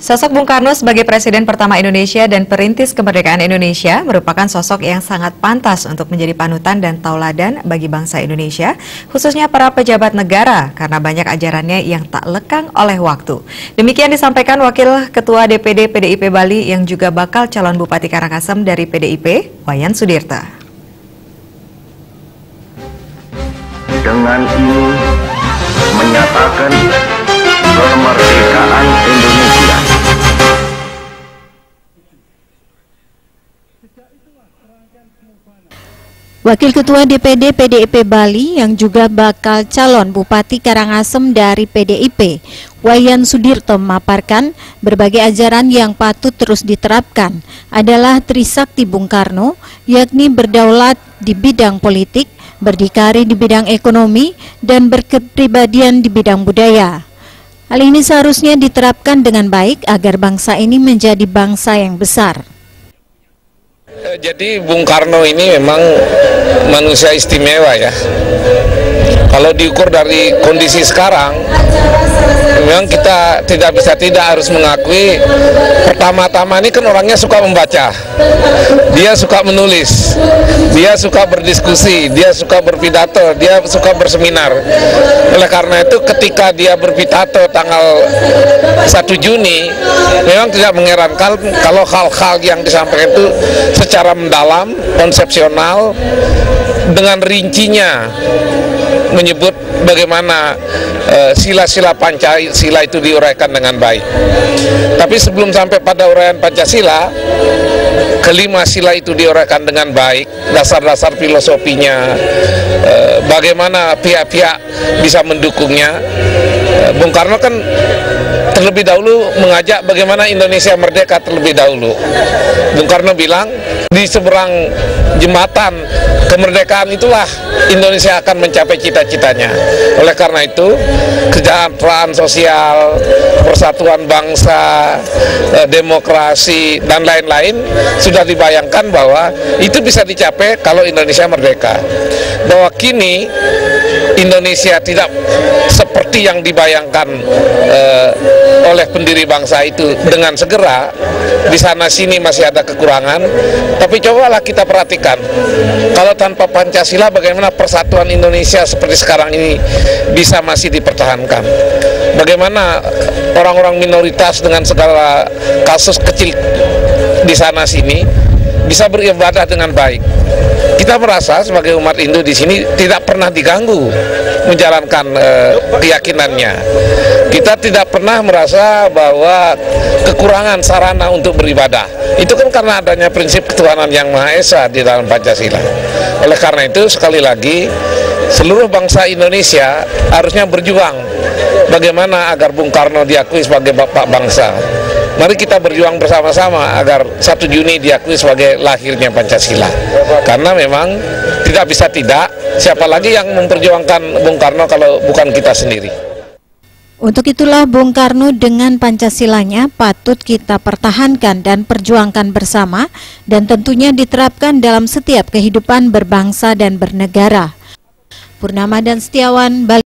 Sosok Bung Karno sebagai Presiden pertama Indonesia dan perintis kemerdekaan Indonesia merupakan sosok yang sangat pantas untuk menjadi panutan dan tauladan bagi bangsa Indonesia, khususnya para pejabat negara, karena banyak ajarannya yang tak lekang oleh waktu. Demikian disampaikan Wakil Ketua DPD PDIP Bali yang juga bakal calon Bupati Karangasem dari PDIP, Wayan Sudirta. Dengan ini menyatakan kemerdekaan Indonesia. Wakil Ketua DPD PDIP Bali yang juga bakal calon Bupati Karangasem dari PDIP, Wayan Sudirta memaparkan berbagai ajaran yang patut terus diterapkan adalah Trisakti Bung Karno, yakni berdaulat di bidang politik, berdikari di bidang ekonomi, dan berkepribadian di bidang budaya. Hal ini seharusnya diterapkan dengan baik agar bangsa ini menjadi bangsa yang besar. Jadi Bung Karno ini memang manusia istimewa ya. Kalau diukur dari kondisi sekarang, memang kita tidak harus mengakui pertama-tama ini kan orangnya suka membaca, dia suka menulis, dia suka berdiskusi, dia suka berpidato, dia suka berseminar. Oleh karena itu ketika dia berpidato tanggal 1 Juni, memang tidak mengherankan kalau hal-hal yang disampaikan itu secara mendalam, konsepsional, dengan rincinya menyebut bagaimana sila-sila Pancasila itu diuraikan dengan baik. Tapi sebelum sampai pada uraian Pancasila, kelima sila itu diuraikan dengan baik, dasar-dasar filosofinya, bagaimana pihak-pihak bisa mendukungnya. Bung Karno kan terlebih dahulu mengajak bagaimana Indonesia merdeka terlebih dahulu. Bung Karno bilang, di seberang jembatan kemerdekaan itulah Indonesia akan mencapai cita-citanya. Oleh karena itu, kesejahteraan sosial, persatuan bangsa, demokrasi, dan lain-lain sudah dibayangkan bahwa itu bisa dicapai kalau Indonesia merdeka. Bahwa kini Indonesia tidak seperti yang dibayangkan oleh pendiri bangsa itu dengan segera, di sana sini masih ada kekurangan, tapi cobalah kita perhatikan, kalau tanpa Pancasila bagaimana persatuan Indonesia seperti sekarang ini bisa masih dipertahankan, bagaimana orang-orang minoritas dengan segala kasus kecil di sana sini bisa beribadah dengan baik. Kita merasa sebagai umat Hindu di sini tidak pernah diganggu menjalankan keyakinannya. Kita tidak pernah merasa bahwa kekurangan sarana untuk beribadah. Itu kan karena adanya prinsip ketuhanan yang Maha Esa di dalam Pancasila. Oleh karena itu sekali lagi seluruh bangsa Indonesia harusnya berjuang bagaimana agar Bung Karno diakui sebagai bapak bangsa. Mari kita berjuang bersama-sama agar 1 Juni diakui sebagai lahirnya Pancasila. Karena memang tidak bisa tidak, siapa lagi yang memperjuangkan Bung Karno kalau bukan kita sendiri. Untuk itulah Bung Karno dengan Pancasilanya patut kita pertahankan dan perjuangkan bersama, dan tentunya diterapkan dalam setiap kehidupan berbangsa dan bernegara. Purnama dan Setiawan, Bali.